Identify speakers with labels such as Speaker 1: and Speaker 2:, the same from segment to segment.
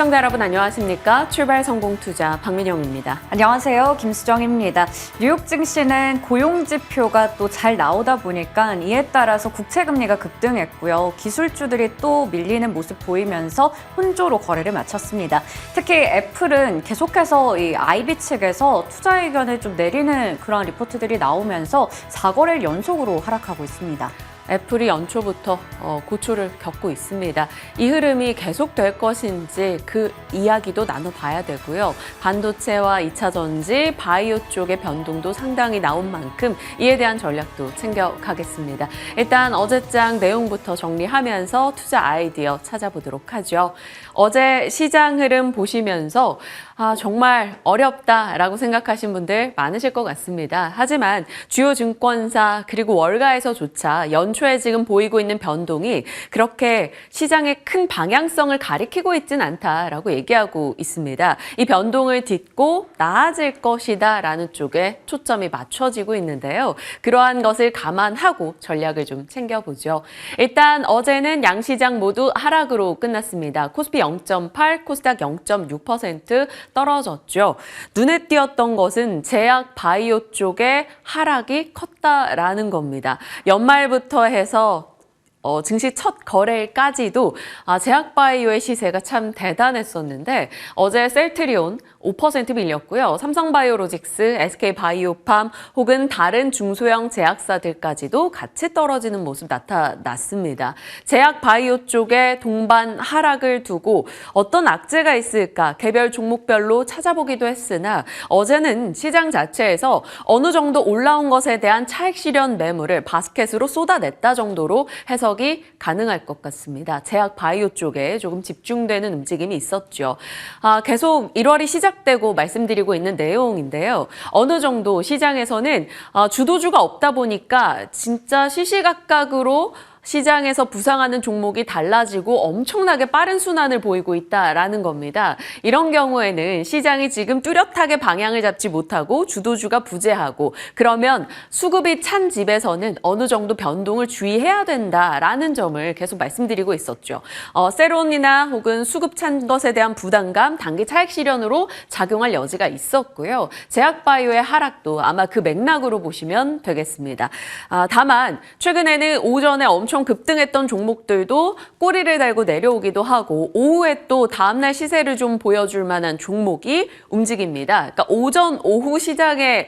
Speaker 1: 시청자 여러분 안녕하십니까? 출발 성공 투자 박민영입니다.
Speaker 2: 안녕하세요. 김수정입니다. 뉴욕 증시는 고용 지표가 또 잘 나오다 보니까 이에 따라서 국채 금리가 급등했고요. 기술주들이 또 밀리는 모습 보이면서 혼조로 거래를 마쳤습니다. 특히 애플은 계속해서 이 IB 측에서 투자 의견을 좀 내리는 그런 리포트들이 나오면서 4거래일 연속으로 하락하고 있습니다.
Speaker 1: 애플이 연초부터 고초를 겪고 있습니다. 이 흐름이 계속될 것인지 그 이야기도 나눠봐야 되고요. 반도체와 2차 전지, 바이오 쪽의 변동도 상당히 나온 만큼 이에 대한 전략도 챙겨가겠습니다. 일단 어제장 내용부터 정리하면서 투자 아이디어 찾아보도록 하죠. 어제 시장 흐름 보시면서 정말 어렵다라고 생각하신 분들 많으실 것 같습니다. 하지만 주요 증권사 그리고 월가에서조차 연초에 지금 보이고 있는 변동이 그렇게 시장의 큰 방향성을 가리키고 있진 않다라고 얘기하고 있습니다. 이 변동을 딛고 나아질 것이다라는 쪽에 초점이 맞춰지고 있는데요. 그러한 것을 감안하고 전략을 좀 챙겨보죠. 일단 어제는 양시장 모두 하락으로 끝났습니다. 코스피 0.8, 코스닥 0.6% 떨어졌죠. 눈에 띄었던 것은 제약 바이오 쪽의 하락이 컸다라는 겁니다. 연말부터 해서 증시 첫 거래일까지도 제약 바이오의 시세가 참 대단했었는데 어제 셀트리온 5% 밀렸고요. 삼성바이오로직스, SK바이오팜 혹은 다른 중소형 제약사들까지도 같이 떨어지는 모습 나타났습니다. 제약 바이오 쪽에 동반 하락을 두고 어떤 악재가 있을까 개별 종목별로 찾아보기도 했으나 어제는 시장 자체에서 어느 정도 올라온 것에 대한 차익 실현 매물을 바스켓으로 쏟아냈다 정도로 해석이 가능할 것 같습니다. 제약 바이오 쪽에 조금 집중되는 움직임이 있었죠. 계속 1월이 시작되고 말씀드리고 있는 내용인데요. 어느 정도 시장에서는 주도주가 없다 보니까 진짜 시시각각으로 시장에서 부상하는 종목이 달라지고 엄청나게 빠른 순환을 보이고 있다라는 겁니다. 이런 경우에는 시장이 지금 뚜렷하게 방향을 잡지 못하고 주도주가 부재하고 그러면 수급이 찬 집에서는 어느 정도 변동을 주의해야 된다라는 점을 계속 말씀드리고 있었죠. 세론이나 혹은 수급 찬 것에 대한 부담감, 단기 차익 실현으로 작용할 여지가 있었고요. 제약바이오의 하락도 아마 그 맥락으로 보시면 되겠습니다. 다만 최근에는 오전에 엄청 급등했던 종목들도 꼬리를 달고 내려오기도 하고 오후에 또 다음날 시세를 좀 보여줄 만한 종목이 움직입니다. 그러니까 오전, 오후 시장의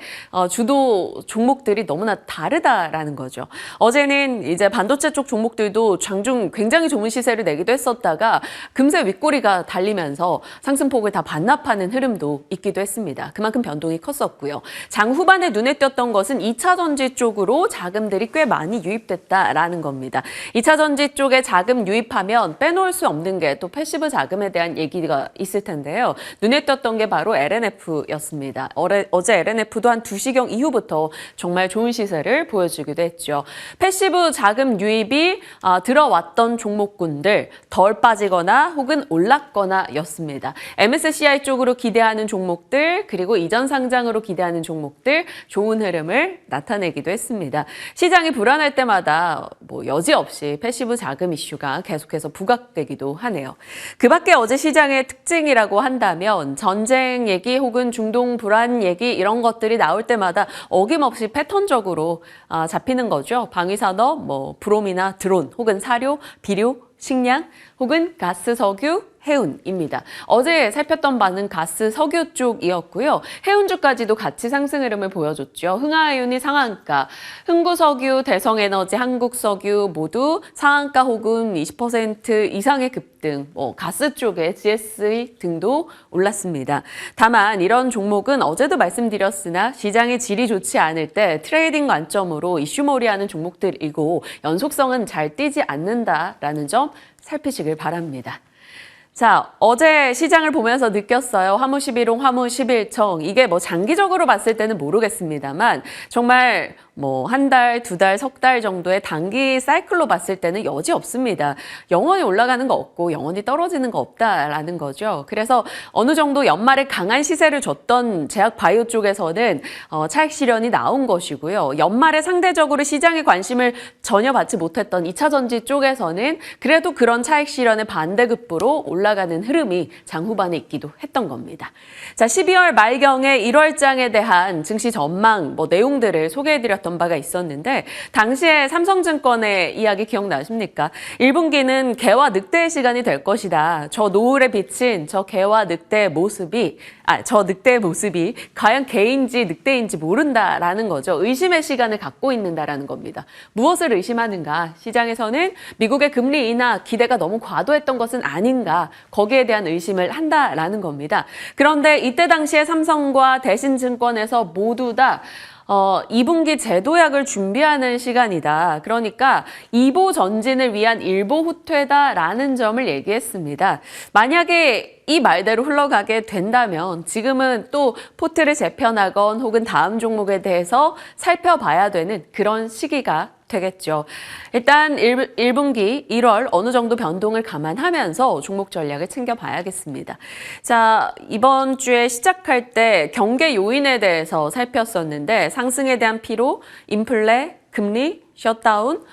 Speaker 1: 주도 종목들이 너무나 다르다라는 거죠. 어제는 이제 반도체 쪽 종목들도 장중 굉장히 좋은 시세를 내기도 했었다가 금세 윗꼬리가 달리면서 상승폭을 다 반납하는 흐름도 있기도 했습니다. 그만큼 변동이 컸었고요. 장 후반에 눈에 띄었던 것은 2차 전지 쪽으로 자금들이 꽤 많이 유입됐다라는 겁니다. 2차 전지 쪽에 자금 유입하면 빼놓을 수 없는 게 또 패시브 자금에 대한 얘기가 있을 텐데요. 눈에 띄었던 게 바로 LNF였습니다. 어제 LNF도 한 2시경 이후부터 정말 좋은 시세를 보여주기도 했죠. 패시브 자금 유입이 들어왔던 종목군들 덜 빠지거나 혹은 올랐거나 였습니다. MSCI 쪽으로 기대하는 종목들 그리고 이전 상장으로 기대하는 종목들 좋은 흐름을 나타내기도 했습니다. 시장이 불안할 때마다 여지없이 패시브 자금 이슈가 계속해서 부각되기도 하네요. 그 밖에 어제 시장의 특징이라고 한다면 전쟁 얘기 혹은 중동 불안 얘기 이런 것들이 나올 때마다 어김없이 패턴적으로 잡히는 거죠. 방위산업, 브롬이나 드론 혹은 사료, 비료, 식량 혹은 가스, 석유, 해운입니다. 어제 살폈던 바는 가스, 석유 쪽이었고요. 해운주까지도 같이 상승 흐름을 보여줬죠. 흥하해운이 상한가, 흥구석유, 대성에너지, 한국석유 모두 상한가 혹은 20% 이상의 급등, 가스 쪽에 GSE 등도 올랐습니다. 다만 이런 종목은 어제도 말씀드렸으나 시장의 질이 좋지 않을 때 트레이딩 관점으로 이슈몰이하는 종목들이고 연속성은 잘 띄지 않는다라는 점 살피시길 바랍니다. 자, 어제 시장을 보면서 느꼈어요. 화무 11홍, 화무 11청. 이게 장기적으로 봤을 때는 모르겠습니다만 정말 한 달, 두 달, 석 달 정도의 단기 사이클로 봤을 때는 여지 없습니다. 영원히 올라가는 거 없고 영원히 떨어지는 거 없다라는 거죠. 그래서 어느 정도 연말에 강한 시세를 줬던 제약 바이오 쪽에서는 차익 실현이 나온 것이고요. 연말에 상대적으로 시장의 관심을 전혀 받지 못했던 2차 전지 쪽에서는 그래도 그런 차익 실현의 반대급부로 올라 올라가는 흐름이 장 후반에 있기도 했던 겁니다. 자, 12월 말경에 1월장에 대한 증시 전망 내용들을 소개해드렸던 바가 있었는데 당시에 삼성증권의 이야기 기억나십니까? 1분기는 개와 늑대의 시간이 될 것이다. 저 노을에 비친 저 개와 늑대의 모습이 저 늑대의 모습이 과연 개인지 늑대인지 모른다라는 거죠. 의심의 시간을 갖고 있는다라는 겁니다. 무엇을 의심하는가? 시장에서는 미국의 금리 인하 기대가 너무 과도했던 것은 아닌가? 거기에 대한 의심을 한다라는 겁니다. 그런데 이때 당시에 삼성과 대신증권에서 모두 다 2분기 제도약을 준비하는 시간이다. 그러니까 2보 전진을 위한 1보 후퇴다라는 점을 얘기했습니다. 만약에 이 말대로 흘러가게 된다면 지금은 또 포트를 재편하건 혹은 다음 종목에 대해서 살펴봐야 되는 그런 시기가 되겠죠. 일단 1분기 1월 어느 정도 변동을 감안하면서 종목 전략을 챙겨봐야겠습니다. 자, 이번 주에 시작할 때 경계 요인에 대해서 살폈었는데 상승에 대한 피로, 인플레, 금리, 셧다운,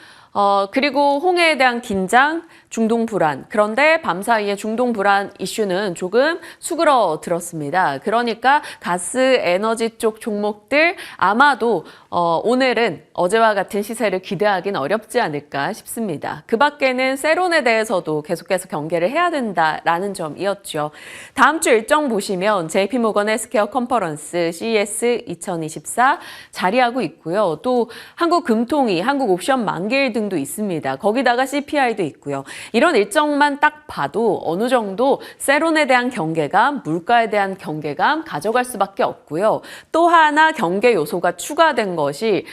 Speaker 1: 그리고 홍해에 대한 긴장, 중동 불안. 그런데 밤사이에 중동 불안 이슈는 조금 수그러들었습니다. 그러니까 가스, 에너지 쪽 종목들 아마도 오늘은 어제와 같은 시세를 기대하긴 어렵지 않을까 싶습니다. 그 밖에는 세론에 대해서도 계속해서 경계를 해야 된다라는 점이었죠. 다음 주 일정 보시면 JP모건 헬스케어 컨퍼런스 CES 2024 자리하고 있고요. 또 한국금통위, 한국옵션 만기일 등도 있습니다. 거기다가 CPI도 있고요. 이런 일정만 딱 봐도 어느 정도 세론에 대한 경계감, 물가에 대한 경계감 가져갈 수밖에 없고요. 또 하나 경계 요소가 추가된 것이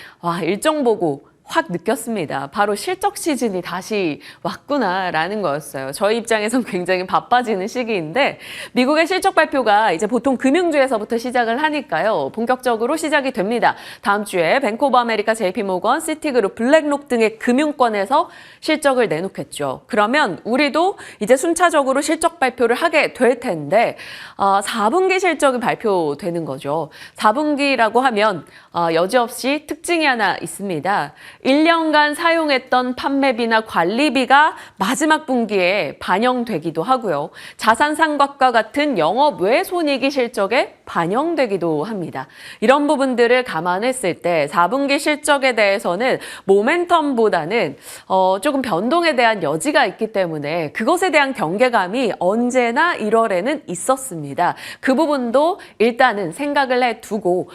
Speaker 1: 일정 보고 확 느꼈습니다. 바로 실적 시즌이 다시 왔구나라는 거였어요. 저희 입장에선 굉장히 바빠지는 시기인데 미국의 실적 발표가 이제 보통 금융주에서부터 시작을 하니까요. 본격적으로 시작이 됩니다. 다음 주에 뱅크 오브 아메리카, JP모건, 시티그룹, 블랙록 등의 금융권에서 실적을 내놓겠죠. 그러면 우리도 이제 순차적으로 실적 발표를 하게 될 텐데 4분기 실적이 발표되는 거죠. 4분기라고 하면 여지없이 특징이 하나 있습니다. 1년간 사용했던 판매비나 관리비가 마지막 분기에 반영되기도 하고요. 자산 상각과 같은 영업 외 손익이 실적에 반영되기도 합니다. 이런 부분들을 감안했을 때 4분기 실적에 대해서는 모멘텀보다는 조금 변동에 대한 여지가 있기 때문에 그것에 대한 경계감이 언제나 1월에는 있었습니다. 그 부분도 일단은 생각을 해두고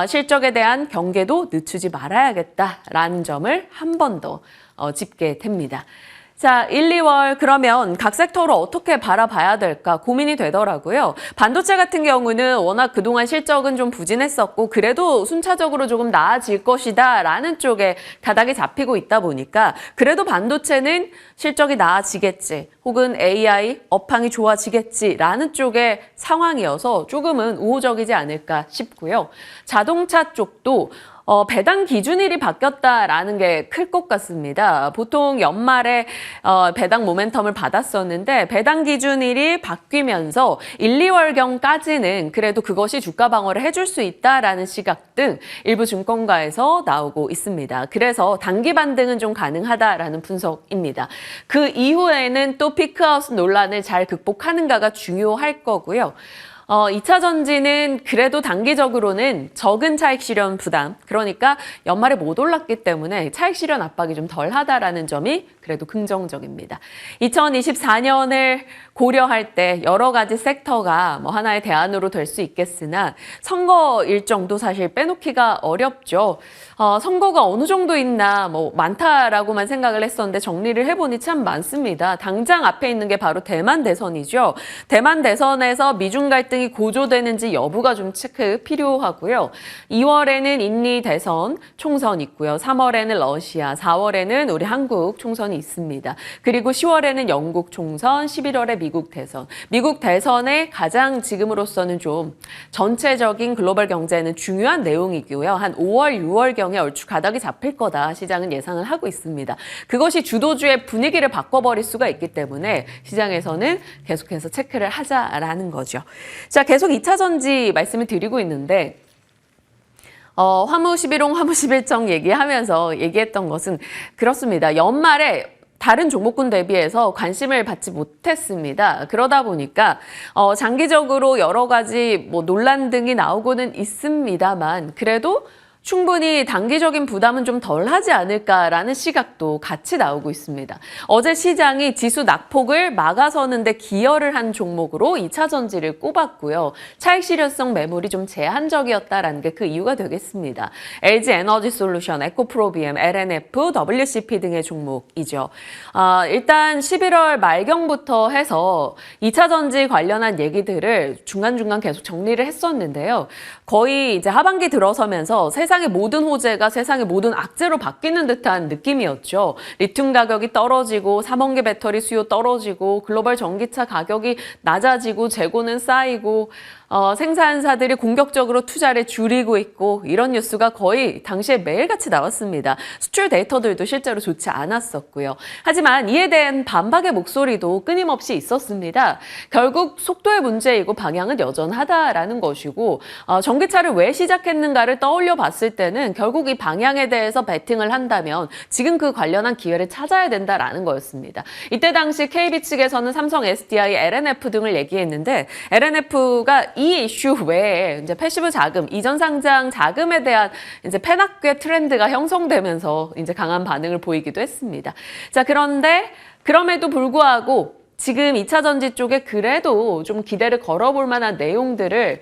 Speaker 1: 실적에 대한 경계도 늦추지 말아야겠다라는 점을 한 번 더 짚게 됩니다. 자, 1, 2월 그러면 각 섹터로 어떻게 바라봐야 될까 고민이 되더라고요. 반도체 같은 경우는 워낙 그동안 실적은 좀 부진했었고 그래도 순차적으로 조금 나아질 것이다 라는 쪽에 가닥이 잡히고 있다 보니까 그래도 반도체는 실적이 나아지겠지 혹은 AI 업황이 좋아지겠지 라는 쪽의 상황이어서 조금은 우호적이지 않을까 싶고요. 자동차 쪽도 배당 기준일이 바뀌었다라는 게 클 것 같습니다. 보통 연말에 배당 모멘텀을 받았었는데 배당 기준일이 바뀌면서 1, 2월경까지는 그래도 그것이 주가 방어를 해줄 수 있다라는 시각 등 일부 증권가에서 나오고 있습니다. 그래서 단기 반등은 좀 가능하다라는 분석입니다. 그 이후에는 또 피크아웃 논란을 잘 극복하는가가 중요할 거고요. 2차 전지는 그래도 단기적으로는 적은 차익 실현 부담, 그러니까 연말에 못 올랐기 때문에 차익 실현 압박이 좀 덜하다라는 점이 그래도 긍정적입니다. 2024년을 고려할 때 여러 가지 섹터가 하나의 대안으로 될 수 있겠으나 선거 일정도 사실 빼놓기가 어렵죠. 선거가 어느 정도 있나 많다라고만 생각을 했었는데 정리를 해보니 참 많습니다. 당장 앞에 있는 게 바로 대만 대선이죠. 대만 대선에서 미중 갈등이 고조되는지 여부가 좀 체크 필요하고요. 2월에는 인리 대선 총선 있고요. 3월에는 러시아, 4월에는 우리 한국 총선이 있습니다. 그리고 10월에는 영국 총선, 11월에 미국 대선. 미국 대선의 가장 지금으로서는 좀 전체적인 글로벌 경제에는 중요한 내용이고요. 한 5월, 6월경에 얼추 가닥이 잡힐 거다 시장은 예상을 하고 있습니다. 그것이 주도주의 분위기를 바꿔버릴 수가 있기 때문에 시장에서는 계속해서 체크를 하자라는 거죠. 자, 계속 2차 전지 말씀을 드리고 있는데 화무 11홍, 화무 11정 얘기하면서 얘기했던 것은 그렇습니다. 연말에 다른 종목군 대비해서 관심을 받지 못했습니다. 그러다 보니까 장기적으로 여러 가지 뭐 논란 등이 나오고는 있습니다만 그래도 충분히 단기적인 부담은 좀 덜하지 않을까라는 시각도 같이 나오고 있습니다. 어제 시장이 지수 낙폭을 막아서는데 기여를 한 종목으로 2차 전지를 꼽았고요. 차익 실효성 매물이 좀 제한적이었다라는 게 그 이유가 되겠습니다. LG 에너지 솔루션, 에코프로비엠, LNF, WCP 등의 종목이죠. 일단 11월 말경부터 해서 2차 전지 관련한 얘기들을 중간중간 계속 정리를 했었는데요. 거의 이제 하반기 들어서면서 세상의 모든 호재가 세상의 모든 악재로 바뀌는 듯한 느낌이었죠. 리튬 가격이 떨어지고 3원기 배터리 수요 떨어지고 글로벌 전기차 가격이 낮아지고 재고는 쌓이고 생산사들이 공격적으로 투자를 줄이고 있고 이런 뉴스가 거의 당시에 매일같이 나왔습니다. 수출 데이터들도 실제로 좋지 않았었고요. 하지만 이에 대한 반박의 목소리도 끊임없이 있었습니다. 결국 속도의 문제이고 방향은 여전하다라는 것이고 전기차를 왜 시작했는가를 떠올려 봤을 때는 결국 이 방향에 대해서 베팅을 한다면 지금 그 관련한 기회를 찾아야 된다라는 거였습니다. 이때 당시 KB 측에서는 삼성 SDI, LNF 등을 얘기했는데 LNF가 이 이슈 외에 이제 패시브 자금, 이전 상장 자금에 대한 이제 패낙괴 트렌드가 형성되면서 이제 강한 반응을 보이기도 했습니다. 자, 그런데 그럼에도 불구하고 지금 2차 전지 쪽에 그래도 좀 기대를 걸어볼 만한 내용들을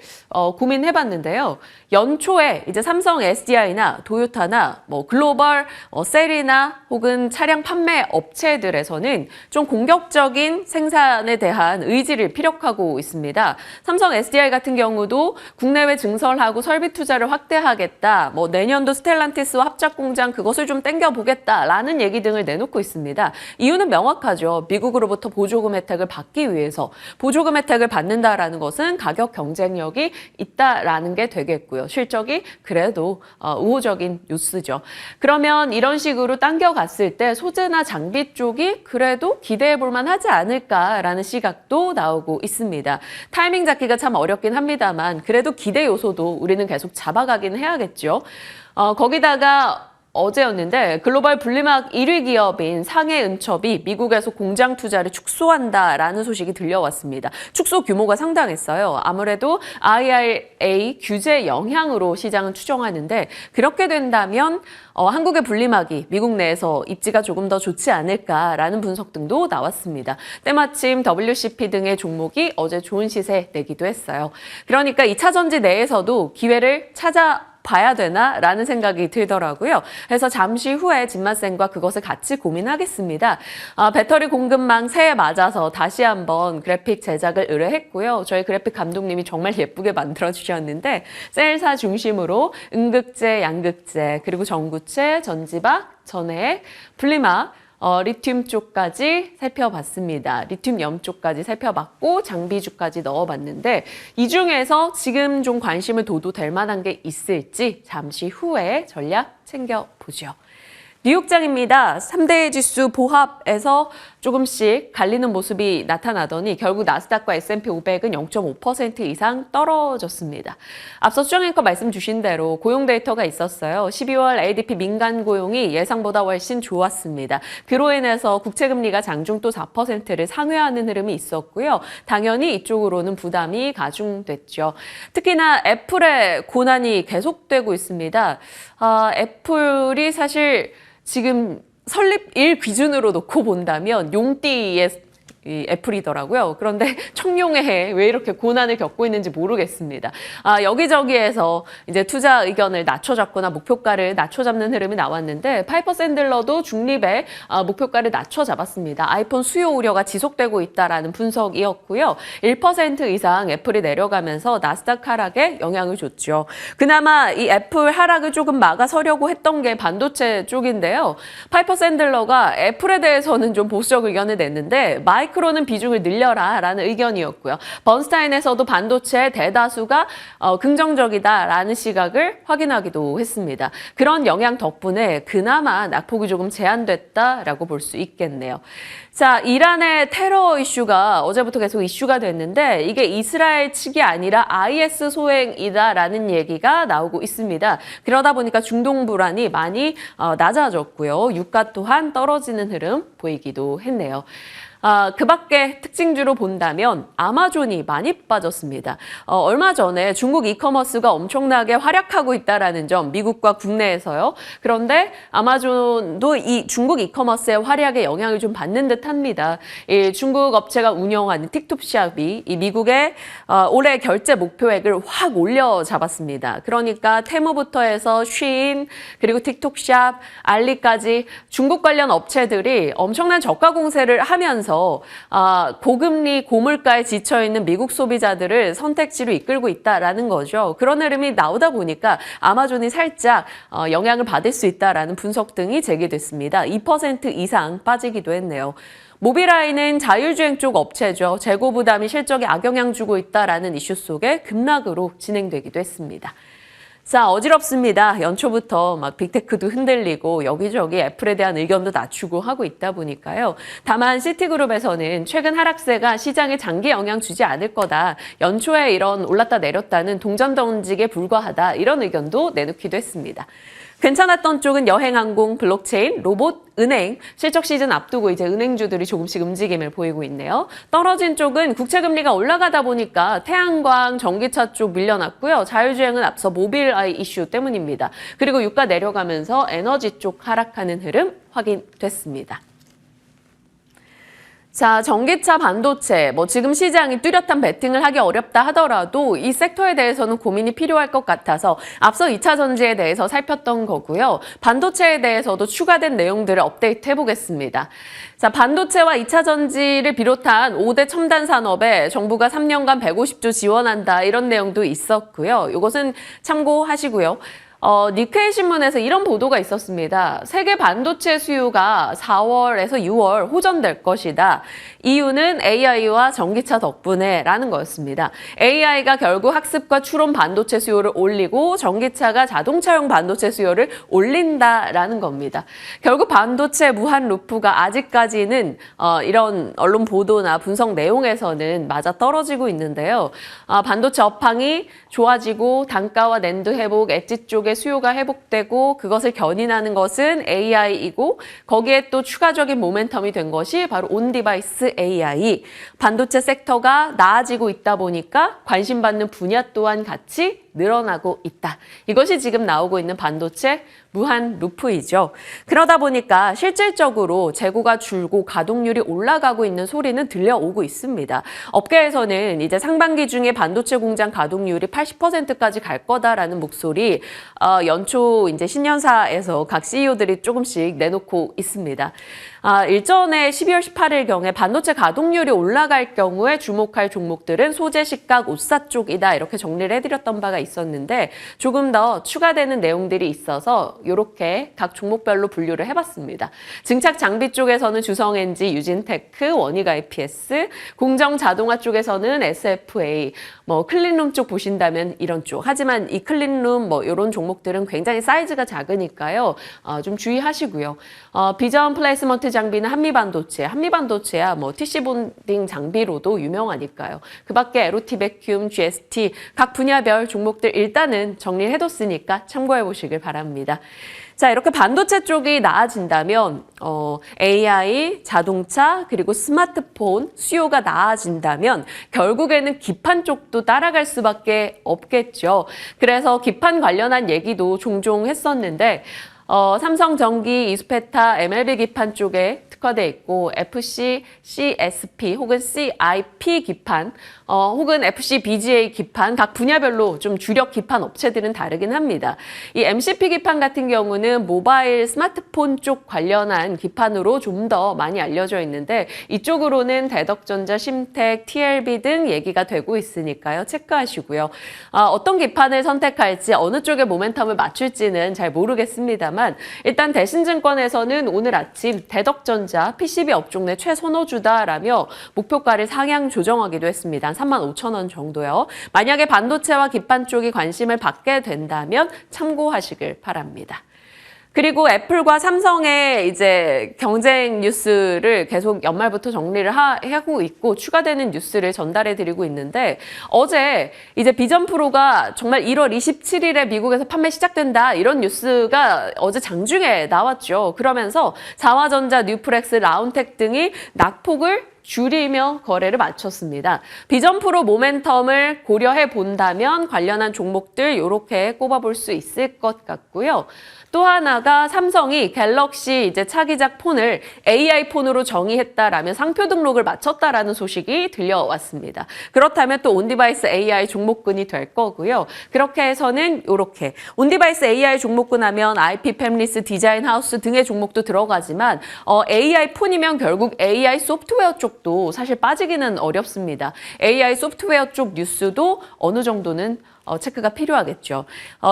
Speaker 1: 고민해봤는데요. 연초에 이제 삼성 SDI나 도요타나 뭐 글로벌 셀이나 혹은 차량 판매 업체들에서는 좀 공격적인 생산에 대한 의지를 피력하고 있습니다. 삼성 SDI 같은 경우도 국내외 증설하고 설비 투자를 확대하겠다. 뭐 내년도 스텔란티스와 합작 공장 그것을 좀 땡겨보겠다라는 얘기 등을 내놓고 있습니다. 이유는 명확하죠. 미국으로부터 보조금 혜택을 받기 위해서 보조금 혜택을 받는다라는 것은 가격 경쟁력이 있다라는 게 되겠고요. 실적이 그래도 우호적인 뉴스죠. 그러면 이런 식으로 당겨갔을 때 소재나 장비 쪽이 그래도 기대해 볼 만하지 않을까라는 시각도 나오고 있습니다. 타이밍 잡기가 참 어렵긴 합니다만 그래도 기대 요소도 우리는 계속 잡아가긴 해야겠죠. 거기다가 어제였는데 글로벌 분리막 1위 기업인 상해은첩이 미국에서 공장 투자를 축소한다라는 소식이 들려왔습니다. 축소 규모가 상당했어요. 아무래도 IRA 규제 영향으로 시장은 추정하는데 그렇게 된다면 한국의 분리막이 미국 내에서 입지가 조금 더 좋지 않을까라는 분석 등도 나왔습니다. 때마침 WCP 등의 종목이 어제 좋은 시세 내기도 했어요. 그러니까 2차 전지 내에서도 기회를 봐야 되나라는 생각이 들더라고요. 그래서 잠시 후에 진맛생과 그것을 같이 고민하겠습니다. 배터리 공급망 새해 맞아서 다시 한번 그래픽 제작을 의뢰했고요. 저희 그래픽 감독님이 정말 예쁘게 만들어주셨는데 셀사 중심으로 음극재, 양극재, 그리고 전구체, 전지박, 전해, 분리막, 리튬 쪽까지 살펴봤습니다. 리튬염 쪽까지 살펴봤고 장비주까지 넣어봤는데 이 중에서 지금 좀 관심을 둬도 될 만한 게 있을지 잠시 후에 전략 챙겨보죠. 뉴욕장입니다. 3대 지수 보합에서 조금씩 갈리는 모습이 나타나더니 결국 나스닥과 S&P 500은 0.5% 이상 떨어졌습니다. 앞서 수정 앵커 말씀 주신 대로 고용 데이터가 있었어요. 12월 ADP 민간 고용이 예상보다 훨씬 좋았습니다. 그로 인해서 국채금리가 장중 또 4%를 상회하는 흐름이 있었고요. 당연히 이쪽으로는 부담이 가중됐죠. 특히나 애플의 고난이 계속되고 있습니다. 애플이 사실 지금 설립일 기준으로 놓고 본다면 용띠의 이 애플이더라고요. 그런데 청룡의 해 왜 이렇게 고난을 겪고 있는지 모르겠습니다. 여기저기에서 이제 투자 의견을 낮춰잡거나 목표가를 낮춰잡는 흐름이 나왔는데 파이퍼 샌들러도 중립의 목표가를 낮춰잡았습니다. 아이폰 수요 우려가 지속되고 있다라는 분석이었고요. 1% 이상 애플이 내려가면서 나스닥 하락에 영향을 줬죠. 그나마 이 애플 하락을 조금 막아서려고 했던 게 반도체 쪽인데요. 파이퍼 샌들러가 애플에 대해서는 좀 보수적 의견을 냈는데 마이크 마이크론은 비중을 늘려라라는 의견이었고요. 번스타인에서도 반도체의 대다수가 긍정적이다라는 시각을 확인하기도 했습니다. 그런 영향 덕분에 그나마 낙폭이 조금 제한됐다라고 볼 수 있겠네요. 자, 이란의 테러 이슈가 어제부터 계속 이슈가 됐는데 이게 이스라엘 측이 아니라 IS 소행이다라는 얘기가 나오고 있습니다. 그러다 보니까 중동 불안이 많이 낮아졌고요. 유가 또한 떨어지는 흐름 보이기도 했네요. 그 밖에 특징주로 본다면 아마존이 많이 빠졌습니다. 얼마 전에 중국 이커머스가 엄청나게 활약하고 있다라는 점, 미국과 국내에서요. 그런데 아마존도 이 중국 이커머스의 활약에 영향을 좀 받는 듯합니다. 이 중국 업체가 운영하는 틱톡샵이 이 미국의 올해 결제 목표액을 확 올려 잡았습니다. 그러니까 테무부터 해서 쉬인 그리고 틱톡샵, 알리까지 중국 관련 업체들이 엄청난 저가 공세를 하면서 고금리, 고물가에 지쳐있는 미국 소비자들을 선택지로 이끌고 있다라는 거죠. 그런 흐름이 나오다 보니까 아마존이 살짝 영향을 받을 수 있다라는 분석 등이 제기됐습니다. 2% 이상 빠지기도 했네요. 모빌아이는 자율주행 쪽 업체죠. 재고 부담이 실적에 악영향 주고 있다라는 이슈 속에 급락으로 진행되기도 했습니다. 자, 어지럽습니다. 연초부터 막 빅테크도 흔들리고 여기저기 애플에 대한 의견도 낮추고 하고 있다 보니까요. 다만 시티그룹에서는 최근 하락세가 시장에 장기 영향 주지 않을 거다. 연초에 이런 올랐다 내렸다는 동전 던지기에 불과하다. 이런 의견도 내놓기도 했습니다. 괜찮았던 쪽은 여행항공, 블록체인, 로봇, 은행, 실적 시즌 앞두고 이제 은행주들이 조금씩 움직임을 보이고 있네요. 떨어진 쪽은 국채금리가 올라가다 보니까 태양광, 전기차 쪽 밀려났고요. 자율주행은 앞서 모빌아이 이슈 때문입니다. 그리고 유가 내려가면서 에너지 쪽 하락하는 흐름 확인됐습니다. 자, 전기차, 반도체, 지금 시장이 뚜렷한 베팅을 하기 어렵다 하더라도 이 섹터에 대해서는 고민이 필요할 것 같아서 앞서 2차 전지에 대해서 살폈던 거고요. 반도체에 대해서도 추가된 내용들을 업데이트 해보겠습니다. 자, 반도체와 2차 전지를 비롯한 5대 첨단 산업에 정부가 3년간 150조 지원한다 이런 내용도 있었고요. 이것은 참고하시고요. 니케이 신문에서 이런 보도가 있었습니다. 세계 반도체 수요가 4월에서 6월 호전될 것이다. 이유는 AI와 전기차 덕분에 라는 거였습니다. AI가 결국 학습과 추론 반도체 수요를 올리고 전기차가 자동차용 반도체 수요를 올린다라는 겁니다. 결국 반도체 무한 루프가 아직까지는 이런 언론 보도나 분석 내용에서는 맞아 떨어지고 있는데요. 반도체 업황이 좋아지고 단가와 낸드 회복, 엣지 쪽에 수요가 회복되고 그것을 견인하는 것은 AI이고 거기에 또 추가적인 모멘텀이 된 것이 바로 온디바이스 AI. 반도체 섹터가 나아지고 있다 보니까 관심받는 분야 또한 같이 늘어나고 있다. 이것이 지금 나오고 있는 반도체 무한 루프이죠. 그러다 보니까 실질적으로 재고가 줄고 가동률이 올라가고 있는 소리는 들려오고 있습니다. 업계에서는 이제 상반기 중에 반도체 공장 가동률이 80%까지 갈 거다라는 목소리 연초 이제 신년사에서 각 CEO들이 조금씩 내놓고 있습니다. 일전에 12월 18일경에 반도체 가동률이 올라갈 경우에 주목할 종목들은 소재, 식각, 옷사 쪽이다 이렇게 정리를 해드렸던 바가 있었는데 조금 더 추가되는 내용들이 있어서 이렇게 각 종목별로 분류를 해봤습니다. 증착 장비 쪽에서는 주성엔지, 유진테크, 원익 IPS, 공정 자동화 쪽에서는 SFA, 클린룸 쪽 보신다면 이런 쪽. 하지만 이 클린룸 이런 종목들은 굉장히 사이즈가 작으니까요. 좀 주의하시고요. 비전 플레이스먼트 장비는 한미반도체야 TC 본딩 장비로도 유명하니까요. 그 밖에 에로티 베큐um, GST 각 분야별 종목들 일단은 정리해뒀으니까 참고해 보시길 바랍니다. 자, 이렇게 반도체 쪽이 나아진다면 AI, 자동차, 그리고 스마트폰 수요가 나아진다면 결국에는 기판 쪽도 따라갈 수밖에 없겠죠. 그래서 기판 관련한 얘기도 종종 했었는데 삼성전기, 이스페타, MLB 기판 쪽에 특화돼 있고 FC, CSP 혹은 CIP 기판 혹은 FC, BGA 기판 각 분야별로 좀 주력 기판 업체들은 다르긴 합니다. 이 MCP 기판 같은 경우는 모바일 스마트폰 쪽 관련한 기판으로 좀 더 많이 알려져 있는데 이쪽으로는 대덕전자, 심텍, TLB 등 얘기가 되고 있으니까요. 체크하시고요. 어떤 기판을 선택할지 어느 쪽에 모멘텀을 맞출지는 잘 모르겠습니다만 일단 대신증권에서는 오늘 아침 대덕전자 삼성전자, PCB 업종 내 최선호주다라며 목표가를 상향 조정하기도 했습니다. 한 35,000원 정도요. 만약에 반도체와 기판 쪽이 관심을 받게 된다면 참고하시길 바랍니다. 그리고 애플과 삼성의 이제 경쟁 뉴스를 계속 연말부터 정리를 하고 있고 추가되는 뉴스를 전달해 드리고 있는데 어제 이제 비전 프로가 정말 1월 27일에 미국에서 판매 시작된다 이런 뉴스가 어제 장중에 나왔죠. 그러면서 자화전자, 뉴플렉스, 라운텍 등이 낙폭을 줄이며 거래를 마쳤습니다. 비전 프로 모멘텀을 고려해 본다면 관련한 종목들 이렇게 꼽아볼 수 있을 것 같고요. 또 하나가 삼성이 갤럭시 이제 차기작 폰을 AI 폰으로 정의했다라며 상표 등록을 마쳤다라는 소식이 들려왔습니다. 그렇다면 또 온디바이스 AI 종목군이 될 거고요. 그렇게 해서는 이렇게 온디바이스 AI 종목군 하면 IP, 팹리스, 디자인 하우스 등의 종목도 들어가지만 AI 폰이면 결국 AI 소프트웨어 쪽도 사실 빠지기는 어렵습니다. AI 소프트웨어 쪽 뉴스도 어느 정도는 체크가 필요하겠죠.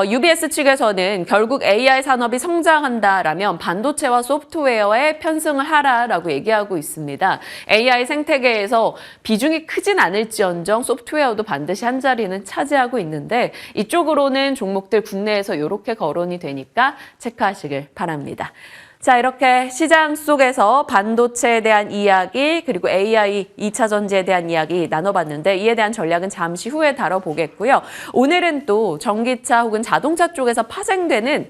Speaker 1: UBS 측에서는 결국 AI 산업이 성장한다라면 반도체와 소프트웨어에 편승을 하라라고 얘기하고 있습니다. AI 생태계에서 비중이 크진 않을지언정 소프트웨어도 반드시 한 자리는 차지하고 있는데 이쪽으로는 종목들 국내에서 이렇게 거론이 되니까 체크하시길 바랍니다. 자, 이렇게 시장 속에서 반도체에 대한 이야기 그리고 AI 2차 전지에 대한 이야기 나눠봤는데 이에 대한 전략은 잠시 후에 다뤄보겠고요. 오늘은 또 전기차 혹은 자동차 쪽에서 파생되는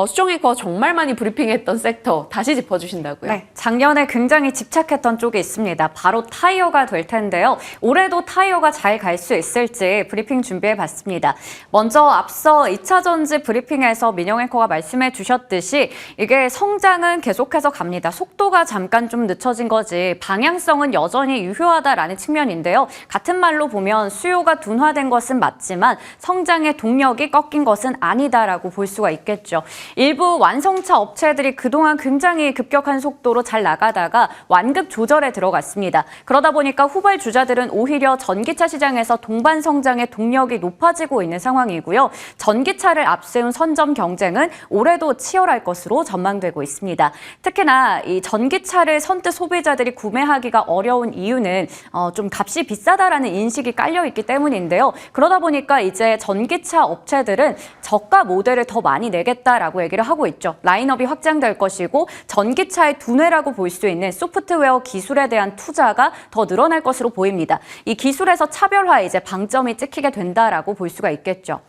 Speaker 1: 수정앵커 정말 많이 브리핑했던 섹터 다시 짚어주신다고요?
Speaker 2: 네, 작년에 굉장히 집착했던 쪽이 있습니다. 바로 타이어가 될 텐데요. 올해도 타이어가 잘 갈 수 있을지 브리핑 준비해봤습니다. 먼저 앞서 2차 전지 브리핑에서 민영 앵커가 말씀해 주셨듯이 이게 성장은 계속해서 갑니다. 속도가 잠깐 좀 늦춰진 거지 방향성은 여전히 유효하다라는 측면인데요. 같은 말로 보면 수요가 둔화된 것은 맞지만 성장의 동력이 꺾인 것은 아니다라고 볼 수가 있겠죠. 일부 완성차 업체들이 그동안 굉장히 급격한 속도로 잘 나가다가 완급 조절에 들어갔습니다. 그러다 보니까 후발 주자들은 오히려 전기차 시장에서 동반 성장의 동력이 높아지고 있는 상황이고요. 전기차를 앞세운 선점 경쟁은 올해도 치열할 것으로 전망되고 있습니다. 특히나 이 전기차를 선뜻 소비자들이 구매하기가 어려운 이유는 좀 값이 비싸다라는 인식이 깔려 있기 때문인데요. 그러다 보니까 이제 전기차 업체들은 저가 모델을 더 많이 내겠다라고 얘기를 하고 있죠. 라인업이 확장될 것이고 전기차의 두뇌라고 볼 수 있는 소프트웨어 기술에 대한 투자가 더 늘어날 것으로 보입니다. 이 기술에서 차별화 이제 방점이 찍히게 된다라고 볼 수가 있겠죠.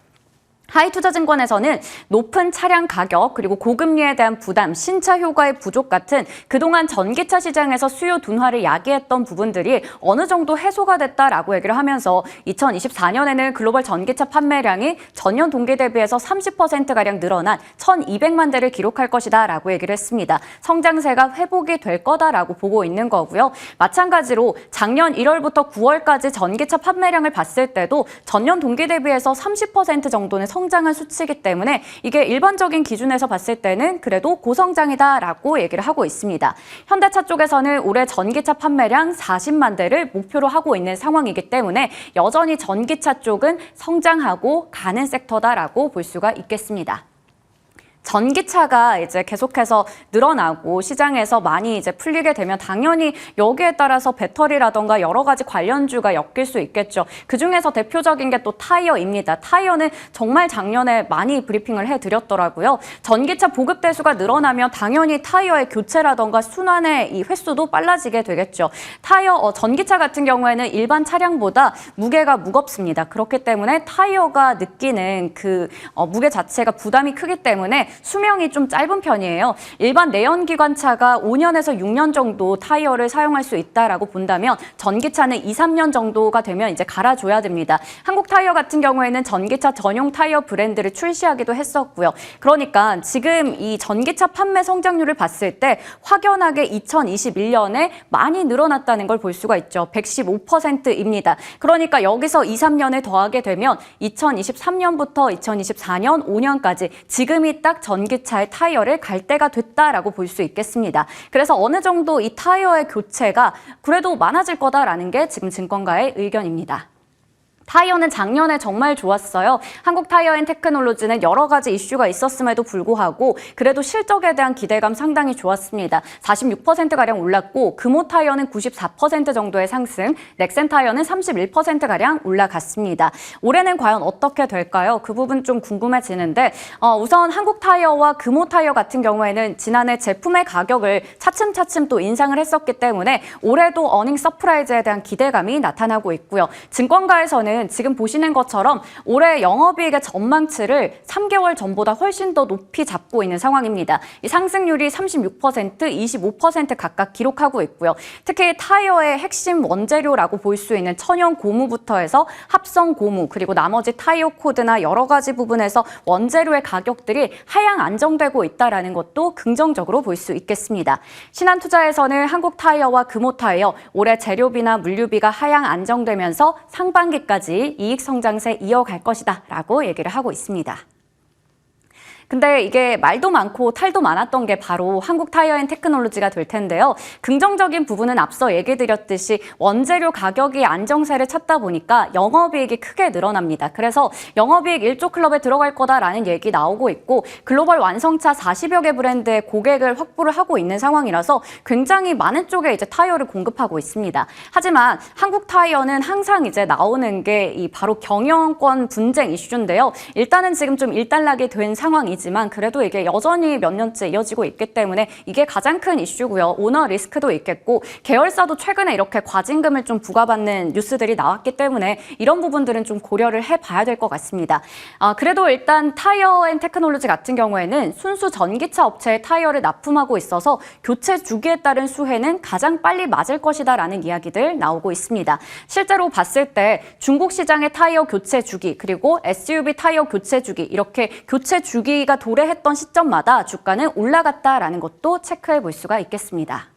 Speaker 2: 하이투자증권에서는 높은 차량 가격 그리고 고금리에 대한 부담, 신차 효과의 부족 같은 그동안 전기차 시장에서 수요 둔화를 야기했던 부분들이 어느 정도 해소가 됐다라고 얘기를 하면서 2024년에는 글로벌 전기차 판매량이 전년 동기 대비해서 30%가량 늘어난 1,200만 대를 기록할 것이다 라고 얘기를 했습니다. 성장세가 회복이 될 거다라고 보고 있는 거고요. 마찬가지로 작년 1월부터 9월까지 전기차 판매량을 봤을 때도 전년 동기 대비해서 30% 정도는 성장한 수치이기 때문에 이게 일반적인 기준에서 봤을 때는 그래도 고성장이다라고 얘기를 하고 있습니다. 현대차 쪽에서는 올해 전기차 판매량 40만 대를 목표로 하고 있는 상황이기 때문에 여전히 전기차 쪽은 성장하고 가는 섹터다라고 볼 수가 있겠습니다. 전기차가 이제 계속해서 늘어나고 시장에서 많이 이제 풀리게 되면 당연히 여기에 따라서 배터리라던가 여러 가지 관련주가 엮일 수 있겠죠. 그중에서 대표적인 게 또 타이어입니다. 타이어는 정말 작년에 많이 브리핑을 해드렸더라고요. 전기차 보급 대수가 늘어나면 당연히 타이어의 교체라던가 순환의 이 횟수도 빨라지게 되겠죠. 타이어 전기차 같은 경우에는 일반 차량보다 무게가 무겁습니다. 그렇기 때문에 타이어가 느끼는 그 무게 자체가 부담이 크기 때문에 수명이 좀 짧은 편이에요. 일반 내연기관차가 5년에서 6년 정도 타이어를 사용할 수 있다라고 본다면 전기차는 2, 3년 정도가 되면 이제 갈아줘야 됩니다. 한국 타이어 같은 경우에는 전기차 전용 타이어 브랜드를 출시하기도 했었고요. 그러니까 지금 이 전기차 판매 성장률을 봤을 때 확연하게 2021년에 많이 늘어났다는 걸 볼 수가 있죠. 115%입니다. 그러니까 여기서 2, 3년을 더하게 되면 2023년부터 2024년 5년까지 지금이 딱 전기차의 타이어를 갈 때가 됐다라고 볼 수 있겠습니다. 그래서 어느 정도 이 타이어의 교체가 그래도 많아질 거다라는 게 지금 증권가의 의견입니다. 타이어는 작년에 정말 좋았어요. 한국타이어앤테크놀로지는 여러 가지 이슈가 있었음에도 불구하고 그래도 실적에 대한 기대감 상당히 좋았습니다. 46%가량 올랐고 금호타이어는 94% 정도의 상승, 넥센타이어는 31%가량 올라갔습니다. 올해는 과연 어떻게 될까요? 그 부분 좀 궁금해지는데 우선 한국타이어와 금호타이어 같은 경우에는 지난해 제품의 가격을 차츰차츰 또 인상을 했었기 때문에 올해도 어닝 서프라이즈에 대한 기대감이 나타나고 있고요. 증권가에서는 지금 보시는 것처럼 올해 영업이익의 전망치를 3개월 전보다 훨씬 더 높이 잡고 있는 상황입니다. 이 상승률이 36%, 25% 각각 기록하고 있고요. 특히 타이어의 핵심 원재료라고 볼 수 있는 천연 고무부터 해서 합성 고무 그리고 나머지 타이어 코드나 여러 가지 부분에서 원재료의 가격들이 하향 안정되고 있다는 것도 긍정적으로 볼 수 있겠습니다. 신한투자에서는 한국타이어와 금호타이어 올해 재료비나 물류비가 하향 안정되면서 상반기까지 이익 성장세 이어갈 것이다 라고 얘기를 하고 있습니다. 근데 이게 말도 많고 탈도 많았던 게 바로 한국타이어앤테크놀로지가 될 텐데요. 긍정적인 부분은 앞서 얘기 드렸듯이 원재료 가격이 안정세를 찾다 보니까 영업이익이 크게 늘어납니다. 그래서 영업이익 1조 클럽에 들어갈 거다라는 얘기 나오고 있고 글로벌 완성차 40여 개 브랜드의 고객을 확보를 하고 있는 상황이라서 굉장히 많은 쪽에 이제 타이어를 공급하고 있습니다. 하지만 한국타이어는 항상 이제 나오는 게 이 바로 경영권 분쟁 이슈인데요. 일단은 지금 좀 일단락이 된 상황이 지만 그래도 이게 여전히 몇 년째 이어지고 있기 때문에 이게 가장 큰 이슈고요. 오너 리스크도 있겠고 계열사도 최근에 이렇게 과징금을 좀 부과받는 뉴스들이 나왔기 때문에 이런 부분들은 좀 고려를 해봐야 될 것 같습니다. 그래도 일단 타이어앤테크놀로지 같은 경우에는 순수 전기차 업체의 타이어를 납품하고 있어서 교체 주기에 따른 수혜는 가장 빨리 맞을 것이다라는 이야기들 나오고 있습니다. 실제로 봤을 때 중국 시장의 타이어 교체 주기 그리고 SUV 타이어 교체 주기 이렇게 교체 주기 가 도래했던 시점마다 주가는 올라갔다라는 것도 체크해 볼 수가 있겠습니다.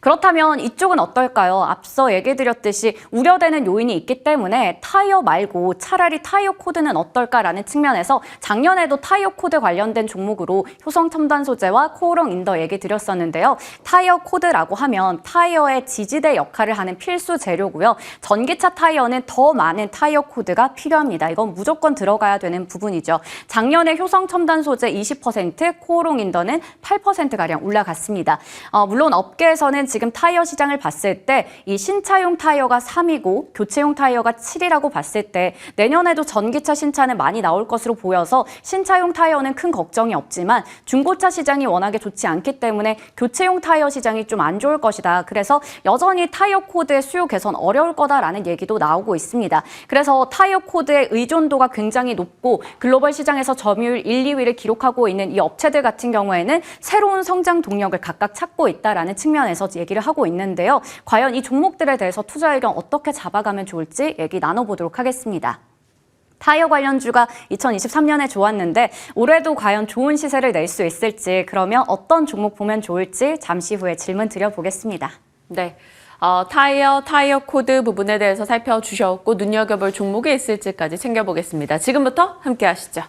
Speaker 2: 그렇다면 이쪽은 어떨까요? 앞서 얘기 드렸듯이 우려되는 요인이 있기 때문에 타이어 말고 차라리 타이어 코드는 어떨까라는 측면에서 작년에도 타이어 코드 관련된 종목으로 효성 첨단 소재와 코오롱 인더 얘기 드렸었는데요. 타이어 코드라고 하면 타이어의 지지대 역할을 하는 필수 재료고요. 전기차 타이어는 더 많은 타이어 코드가 필요합니다. 이건 무조건 들어가야 되는 부분이죠. 작년에 효성 첨단 소재 20%, 코오롱 인더는 8%가량 올라갔습니다. 물론 업계에서는 지금 타이어 시장을 봤을 때 이 신차용 타이어가 3위고 교체용 타이어가 7위라고 봤을 때 내년에도 전기차 신차는 많이 나올 것으로 보여서 신차용 타이어는 큰 걱정이 없지만 중고차 시장이 워낙에 좋지 않기 때문에 교체용 타이어 시장이 좀 안 좋을 것이다. 그래서 여전히 타이어 코드의 수요 개선 어려울 거다라는 얘기도 나오고 있습니다. 그래서 타이어 코드의 의존도가 굉장히 높고 글로벌 시장에서 점유율 1, 2위를 기록하고 있는 이 업체들 같은 경우에는 새로운 성장 동력을 각각 찾고 있다라는 측면에서 얘기를 하고 있는데요. 과연 이 종목들에 대해서 투자 의견 어떻게 잡아가면 좋을지 얘기 나눠보도록 하겠습니다. 타이어 관련주가 2023년에 좋았는데 올해도 과연 좋은 시세를 낼 수 있을지 그러면 어떤 종목 보면 좋을지 잠시 후에 질문 드려보겠습니다.
Speaker 1: 네. 타이어 코드 부분에 대해서 살펴주셨고 눈여겨볼 종목이 있을지까지 챙겨보겠습니다. 지금부터 함께 하시죠.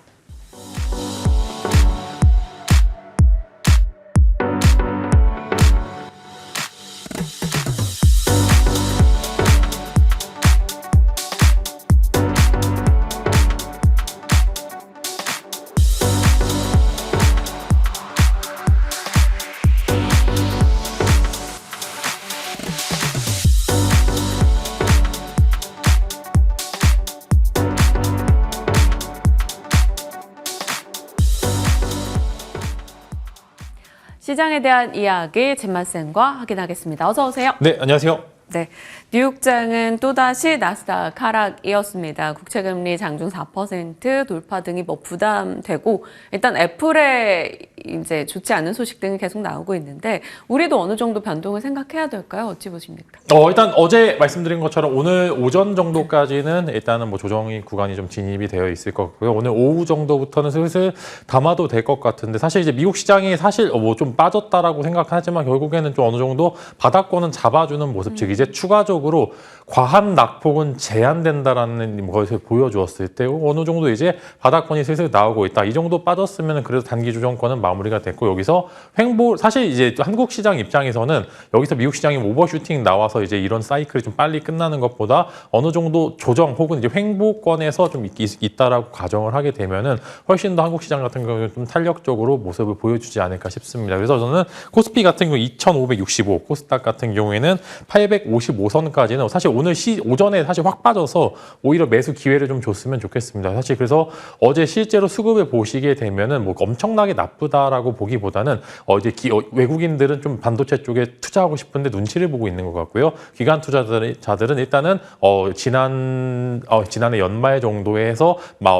Speaker 1: 시장에 대한 이야기 젠마쌤과 확인하겠습니다. 어서 오세요.
Speaker 3: 네, 안녕하세요.
Speaker 1: 네, 뉴욕장은 또다시 나스닥 하락이었습니다. 국채금리 장중 4% 돌파 등이 부담되고 일단 애플의 이제 좋지 않은 소식 등이 계속 나오고 있는데 우리도 어느 정도 변동을 생각해야 될까요? 어찌 보십니까?
Speaker 3: 일단 어제 말씀드린 것처럼 오늘 오전 정도까지는 일단은 조정이 구간이 좀 진입이 되어 있을 것 같고요. 오늘 오후 정도부터는 슬슬 담아도 될 것 같은데 사실 이제 미국 시장이 사실 좀 빠졌다라고 생각하지만 결국에는 좀 어느 정도 바닥권은 잡아주는 모습, 즉 이제 추가적으로 과한 낙폭은 제한된다라는 것을 보여주었을 때 어느 정도 이제 바닥권이 슬슬 나오고 있다. 이 정도 빠졌으면 그래도 단기 조정권은 마무리가 됐고 여기서 사실 이제 한국 시장 입장에서는 여기서 미국 시장이 오버슈팅 나와서 이제 이런 사이클이 좀 빨리 끝나는 것보다 어느 정도 조정 혹은 이제 횡보권에서 좀 있다라고 가정을 하게 되면은 훨씬 더 한국 시장 같은 경우는 좀 탄력적으로 모습을 보여주지 않을까 싶습니다. 그래서 저는 코스피 같은 경우 2,565, 코스닥 같은 경우에는 855선까지는 사실 오늘 오전에 사실 확 빠져서 오히려 매수 기회를 좀 줬으면 좋겠습니다. 사실 그래서 어제 실제로 수급을 보시게 되면은 뭐 엄청나게 나쁘다라고 보기보다는 이제 외국인들은 좀 반도체 쪽에 투자하고 싶은데 눈치를 보고 있는 것 같고요. 기관 투자자들은 일단은 지난해 연말 정도에 해서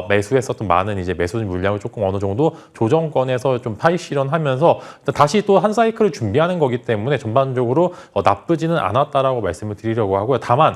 Speaker 3: 매수했었던 많은 이제 매수 물량을 조금 어느 정도 조정권에서 좀 파이 실현하면서 다시 또 한 사이클을 준비하는 거기 때문에 전반적으로 나쁘지는 않았다라고 말씀을 드리려고 하고요. 다만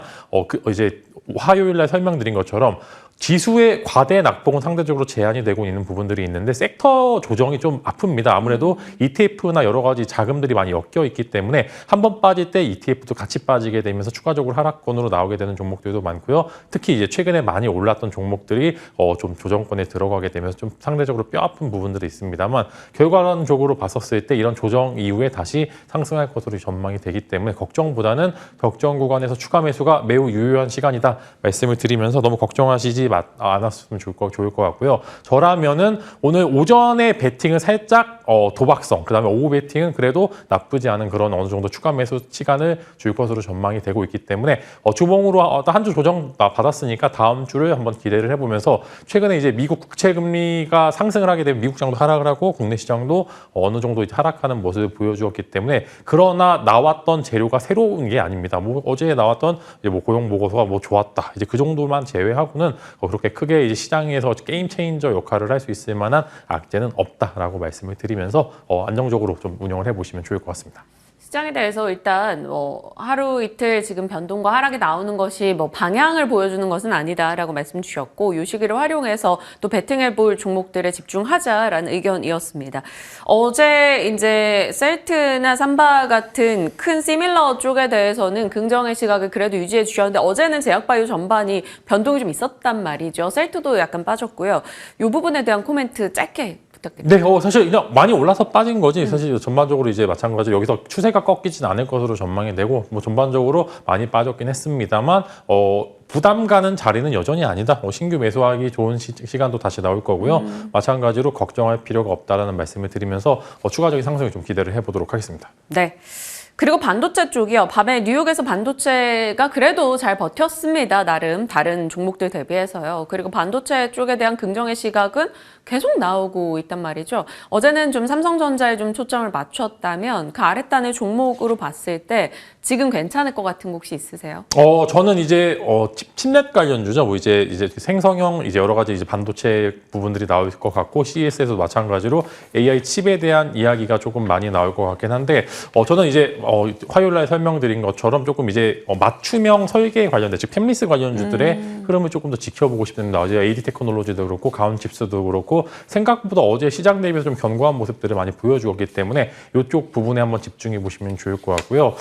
Speaker 3: 이제 화요일 날 설명드린 것처럼 지수의 과대 낙폭은 상대적으로 제한이 되고 있는 부분들이 있는데 섹터 조정이 좀 아픕니다. 아무래도 ETF나 여러 가지 자금들이 많이 엮여 있기 때문에 한번 빠질 때 ETF도 같이 빠지게 되면서 추가적으로 하락권으로 나오게 되는 종목들도 많고요. 특히 이제 최근에 많이 올랐던 종목들이 좀 조정권에 들어가게 되면서 좀 상대적으로 뼈아픈 부분들이 있습니다만 결과론적으로 봤었을 때 이런 조정 이후에 다시 상승할 것으로 전망이 되기 때문에 걱정보다는 적정 구간에서 추가 매수가 매우 유효한 시간이다 말씀을 드리면서 너무 걱정하시지 않았으면 좋을 것 같고요. 저라면은 오늘 오전에 베팅은 살짝 도박성, 그다음에 오후 베팅은 그래도 나쁘지 않은 그런 어느 정도 추가 매수 시간을 줄 것으로 전망이 되고 있기 때문에 주봉으로 한 주 조정 받았으니까 다음 주를 한번 기대를 해보면서 최근에 이제 미국 국채 금리가 상승을 하게 되면 미국 시장도 하락을 하고 국내 시장도 어느 정도 이제 하락하는 모습을 보여주었기 때문에 그러나 나왔던 재료가 새로운 게 아닙니다. 뭐 어제 나왔던 이제 뭐 고용 보고서가 뭐 좋았다 이제 그 정도만 제외하고는 그렇게 크게 이제 시장에서 게임 체인저 역할을 할 수 있을 만한 악재는 없다라고 말씀을 드리면서 안정적으로 좀 운영을 해보시면 좋을 것 같습니다.
Speaker 1: 시장에 대해서 일단 하루 이틀 지금 변동과 하락이 나오는 것이 방향을 보여주는 것은 아니다라고 말씀 주셨고 이 시기를 활용해서 또 베팅해 볼 종목들에 집중하자라는 의견이었습니다. 어제 이제 셀트나 삼바 같은 큰 시밀러 쪽에 대해서는 긍정의 시각을 그래도 유지해 주셨는데 어제는 제약바이오 전반이 변동이 좀 있었단 말이죠. 셀트도 약간 빠졌고요. 이 부분에 대한 코멘트 짧게
Speaker 3: 네, 사실 그냥 많이 올라서 빠진 거지. 사실 전반적으로 이제 마찬가지로 여기서 추세가 꺾이진 않을 것으로 전망이 되고, 뭐 전반적으로 많이 빠졌긴 했습니다만, 부담 가는 자리는 여전히 아니다. 신규 매수하기 좋은 시간도 다시 나올 거고요. 마찬가지로 걱정할 필요가 없다라는 말씀을 드리면서 추가적인 상승을 좀 기대를 해보도록 하겠습니다.
Speaker 1: 네. 그리고 반도체 쪽이요. 밤에 뉴욕에서 반도체가 그래도 잘 버텼습니다. 나름 다른 종목들 대비해서요. 그리고 반도체 쪽에 대한 긍정의 시각은 계속 나오고 있단 말이죠. 어제는 좀 삼성전자에 좀 초점을 맞췄다면 그 아랫단의 종목으로 봤을 때 지금 괜찮을 것 같은 거 혹시 있으세요?
Speaker 3: 저는 이제 칩넷 관련주죠. 뭐 이제 생성형 이제 여러 가지 이제 반도체 부분들이 나올 것 같고 CES에도 마찬가지로 AI 칩에 대한 이야기가 조금 많이 나올 것 같긴 한데 저는 이제 화요일 날 설명드린 것처럼 조금 이제 맞춤형 설계 관련된 즉 팹리스 관련주들의 흐름을 조금 더 지켜보고 싶습니다. 어제 AD 테크놀로지도 그렇고 가온칩스도 그렇고 생각보다 어제 시장 대비해서 좀 견고한 모습들을 많이 보여주었기 때문에 이쪽 부분에 한번 집중해 보시면 좋을 것 같고요.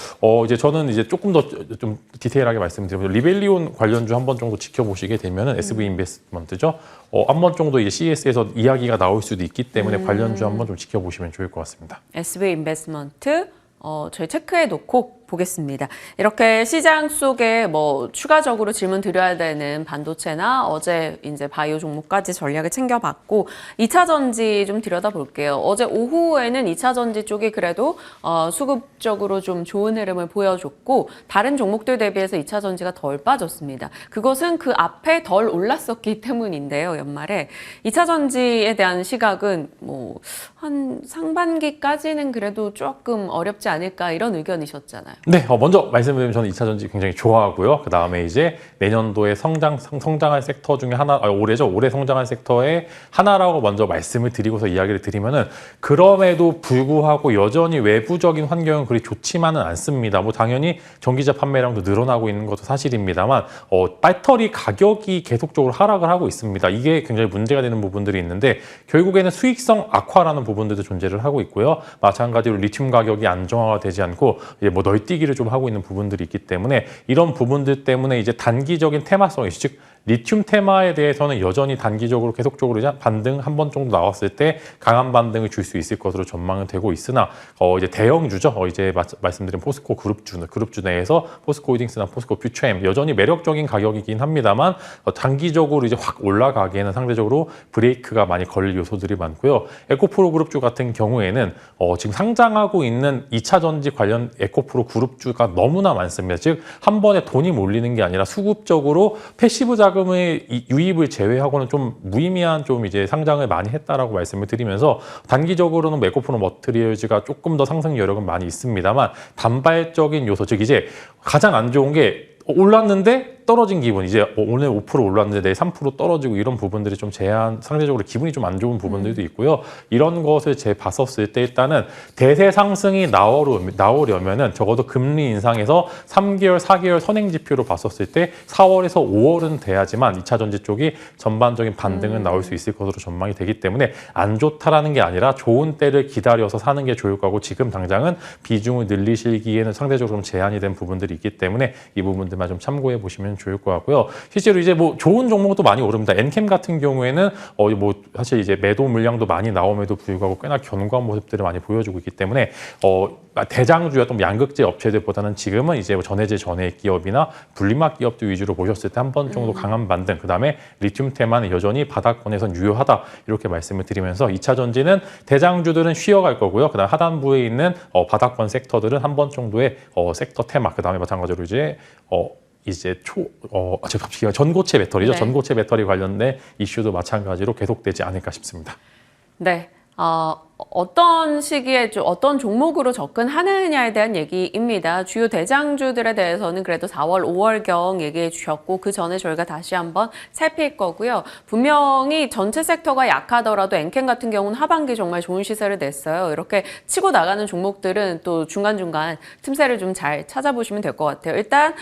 Speaker 3: 이제 저는 이제 조금 더 좀 디테일하게 말씀드리면 리벨리온 관련주 한번 정도 지켜보시게 되면은 SV 인베스트먼트죠. 한번 정도 이제 CES에서 이야기가 나올 수도 있기 때문에 관련주 한번 좀 지켜보시면 좋을 것 같습니다.
Speaker 1: SV 인베스트먼트 저희 체크해 놓고 보겠습니다. 이렇게 시장 속에 추가적으로 질문 드려야 되는 반도체나 어제 이제 바이오 종목까지 전략을 챙겨봤고 2차 전지 좀 들여다볼게요. 어제 오후에는 2차 전지 쪽이 그래도 수급적으로 좀 좋은 흐름을 보여줬고 다른 종목들 대비해서 2차 전지가 덜 빠졌습니다. 그것은 그 앞에 덜 올랐었기 때문인데요. 연말에 2차 전지에 대한 시각은 한 상반기까지는 그래도 조금 어렵지 않을까 이런 의견이셨잖아요.
Speaker 3: 네, 먼저 말씀드리면 저는 2차 전지 굉장히 좋아하고요. 그 다음에 이제 내년도에 성장할 섹터 중에 하나, 올해 성장할 섹터의 하나라고 먼저 말씀을 드리고서 이야기를 드리면은 그럼에도 불구하고 여전히 외부적인 환경은 그리 좋지만은 않습니다. 당연히 전기차 판매량도 늘어나고 있는 것도 사실입니다만 배터리 가격이 계속적으로 하락을 하고 있습니다. 이게 굉장히 문제가 되는 부분들이 있는데 결국에는 수익성 악화라는 부분들도 존재를 하고 있고요. 마찬가지로 리튬 가격이 안정화가 되지 않고 이제 널뛰기를 좀 하고 있는 부분들이 있기 때문에 이런 부분들 때문에 이제 단기적인 테마성이 즉 리튬 테마에 대해서는 여전히 단기적으로 계속적으로 반등 한 번 정도 나왔을 때 강한 반등을 줄 수 있을 것으로 전망은 되고 있으나 이제 대형주죠. 이제 말씀드린 포스코 그룹주 내에서 포스코 홀딩스나 포스코 퓨처엠 여전히 매력적인 가격이긴 합니다만 단기적으로 이제 확 올라가기에는 상대적으로 브레이크가 많이 걸릴 요소들이 많고요. 에코프로 그룹주 같은 경우에는 지금 상장하고 있는 2차 전지 관련 에코프로 그룹주가 너무나 많습니다. 즉 한 번에 돈이 몰리는 게 아니라 수급적으로 패시브 자금의 유입을 제외하고는 좀 무의미한 좀 이제 상장을 많이 했다라고 말씀을 드리면서 단기적으로는 에코프로 머티리얼즈가 조금 더 상승 여력은 많이 있습니다만 단발적인 요소 즉 이제 가장 안 좋은 게 올랐는데 떨어진 기분 이제 오늘 5% 올랐는데 내일 3% 떨어지고 이런 부분들이 좀 상대적으로 기분이 좀 안 좋은 부분들도 있고요. 이런 것을 봤었을 때 일단은 대세 상승이 나오려면은 적어도 금리 인상에서 3개월, 4개월 선행 지표로 봤었을 때 4월에서 5월은 돼야지만 2차 전지 쪽이 전반적인 반등은 나올 수 있을 것으로 전망이 되기 때문에 안 좋다라는 게 아니라 좋은 때를 기다려서 사는 게 좋을 거고 지금 당장은 비중을 늘리시기에는 상대적으로 좀 제한이 된 부분들이 있기 때문에 이 부분들만 좀 참고해 보시면 좋을 것 같고요. 실제로 이제 뭐 좋은 종목도 많이 오릅니다. 엔캠 같은 경우에는 뭐 사실 이제 매도 물량도 많이 나옴에도 불구하고 꽤나 견고한 모습들을 많이 보여주고 있기 때문에 대장주였던 양극재 업체들보다는 지금은 이제 전해질 전해 기업이나 분리막 기업들 위주로 보셨을 때 한 번 정도 강한 반등, 그다음에 리튬 테마는 여전히 바닥권에선 유효하다 이렇게 말씀을 드리면서 2차 전지는 대장주들은 쉬어갈 거고요. 그다음 하단부에 있는 바닥권 섹터들은 한 번 정도의 섹터 테마, 그다음에 마찬가지로 이제 전고체 배터리죠.
Speaker 1: 네.
Speaker 3: 전고체 배터리 관련된 이슈도 마찬가지로 계속되지 않을까 싶습니다.
Speaker 1: 네. 어떤 시기에 어떤 종목으로 접근하느냐에 대한 얘기입니다. 주요 대장주들에 대해서는 그래도 4월, 5월경 얘기해 주셨고 그 전에 저희가 다시 한번 살필 거고요. 분명히 전체 섹터가 약하더라도 엔캠 같은 경우는 하반기 정말 좋은 시세를 냈어요. 이렇게 치고 나가는 종목들은 또 중간중간 틈새를 좀 잘 찾아보시면 될 것 같아요. 일단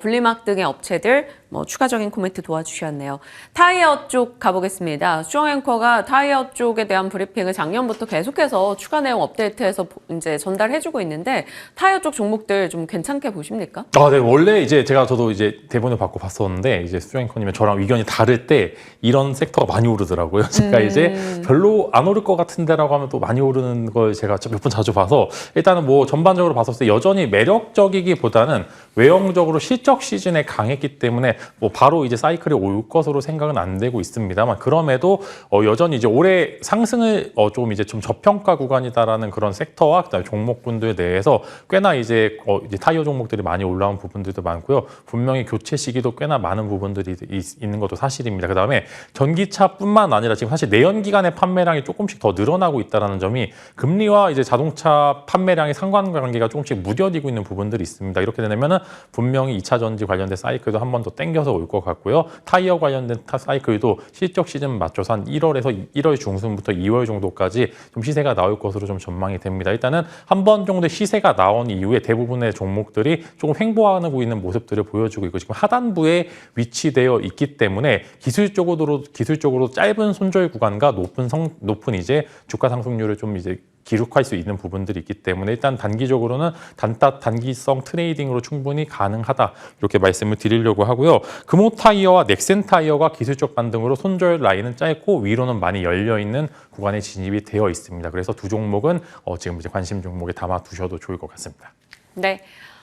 Speaker 1: 분리막 등의 업체들 추가적인 코멘트 도와주셨네요. 타이어 쪽 가보겠습니다. 수정앵커가 타이어 쪽에 대한 브리핑을 작년부터 계속해서 추가 내용 업데이트해서 이제 전달해주고 있는데 타이어 쪽 종목들 좀 괜찮게 보십니까?
Speaker 3: 네. 원래 이제 저도 이제 대본을 받고 봤었는데 이제 수정앵커님은 저랑 의견이 다를 때 이런 섹터가 많이 오르더라고요. 제가 이제 별로 안 오를 것 같은데라고 하면 또 많이 오르는 걸 제가 몇 번 자주 봐서 일단은 뭐 전반적으로 봤었을 때 여전히 매력적이기보다는 외형적으로 실적 시즌에 강했기 때문에 뭐 바로 이제 사이클이 올 것으로 생각은 안 되고 있습니다만 그럼에도 여전히 이제 올해 상승을 좀 이제 좀 저평가 구간이다라는 그런 섹터와 그다음에 종목군들 내에서 꽤나 이제 타이어 종목들이 많이 올라온 부분들도 많고요. 분명히 교체 시기도 꽤나 많은 부분들이 있는 것도 사실입니다. 그다음에 전기차뿐만 아니라 지금 사실 내연기관의 판매량이 조금씩 더 늘어나고 있다는 점이 금리와 이제 자동차 판매량의 상관관계가 조금씩 무뎌지고 있는 부분들이 있습니다. 이렇게 되면은 분명히 2차 전지 관련된 사이클도 한 번 더 땡겨서 올 것 같고요. 타이어 관련된 사이클도 실적 시즌 맞춰서 한 1월 중순부터 2월 정도까지 좀 시세가 나올 것으로 좀 전망이 됩니다. 일단은 한 번 정도 시세가 나온 이후에 대부분의 종목들이 조금 횡보하고 있는 모습들을 보여주고 있고 지금 하단부에 위치되어 있기 때문에 기술적으로 짧은 손절 구간과 높은 이제 주가 상승률을 좀 이제 기록할 수 있는 부분들이 있기 때문에 일단 단기적으로는 단기성 트레이딩으로 충분히 가능하다 이렇게 말씀을 드리려고 하고요. 금호 타이어와 넥센 타이어가 기술적 반등으로 손절 라인은 짧고 위로는 많이 열려 있는 구간에 진입이 되어 있습니다. 그래서 두 종목은 지금 이제 관심 종목에 담아 두셔도 좋을 것 같습니다.
Speaker 1: 네.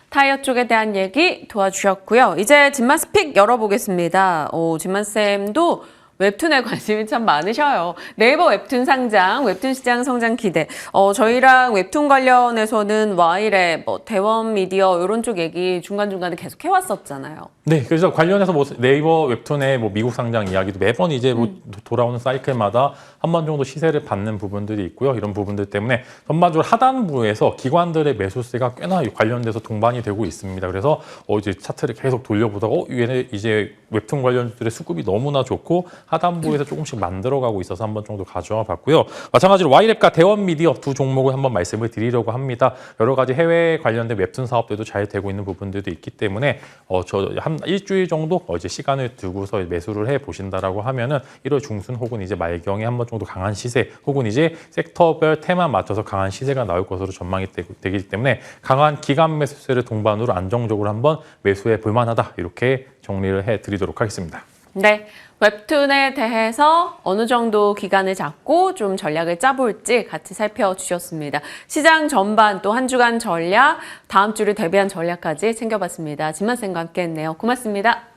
Speaker 1: 타이어 쪽에 대한 얘기 도와주셨고요. 이제 진마스 픽 열어보겠습니다. 진마쌤도 웹툰에 관심이 참 많으셔요. 네이버 웹툰 상장, 웹툰 시장 성장 기대. 저희랑 웹툰 관련해서는 와일의 대원 미디어 이런 쪽 얘기 중간중간에 계속 해왔었잖아요.
Speaker 3: 네, 그래서 관련해서 네이버 웹툰의 미국 상장 이야기도 매번 이제 돌아오는 사이클마다 한 번 정도 시세를 받는 부분들이 있고요. 이런 부분들 때문에 전반적으로 하단부에서 기관들의 매수세가 꽤나 관련돼서 동반이 되고 있습니다. 그래서 이제 차트를 계속 돌려보다가 얘네 이제 웹툰 관련주들의 수급이 너무나 좋고 하단부에서 조금씩 만들어가고 있어서 한번 정도 가져와 봤고요. 마찬가지로 Y랩과 대원미디어 두 종목을 한번 말씀을 드리려고 합니다. 여러 가지 해외 관련된 웹툰 사업들도 잘 되고 있는 부분들도 있기 때문에 저 한 일주일 정도 이제 시간을 두고서 매수를 해 보신다라고 하면은 1월 중순 혹은 이제 말경에 한번 정도 강한 시세 혹은 이제 섹터별 테마 맞춰서 강한 시세가 나올 것으로 전망이 되기 때문에 강한 기간 매수세를 동반으로 안정적으로 한번 매수해 볼 만하다 이렇게 정리를 해 드리도록 하겠습니다.
Speaker 1: 네, 웹툰에 대해서 어느 정도 기간을 잡고 좀 전략을 짜볼지 같이 살펴주셨습니다. 시장 전반 또 한 주간 전략, 다음 주를 대비한 전략까지 챙겨봤습니다. 진만쌤과 함께했네요. 고맙습니다.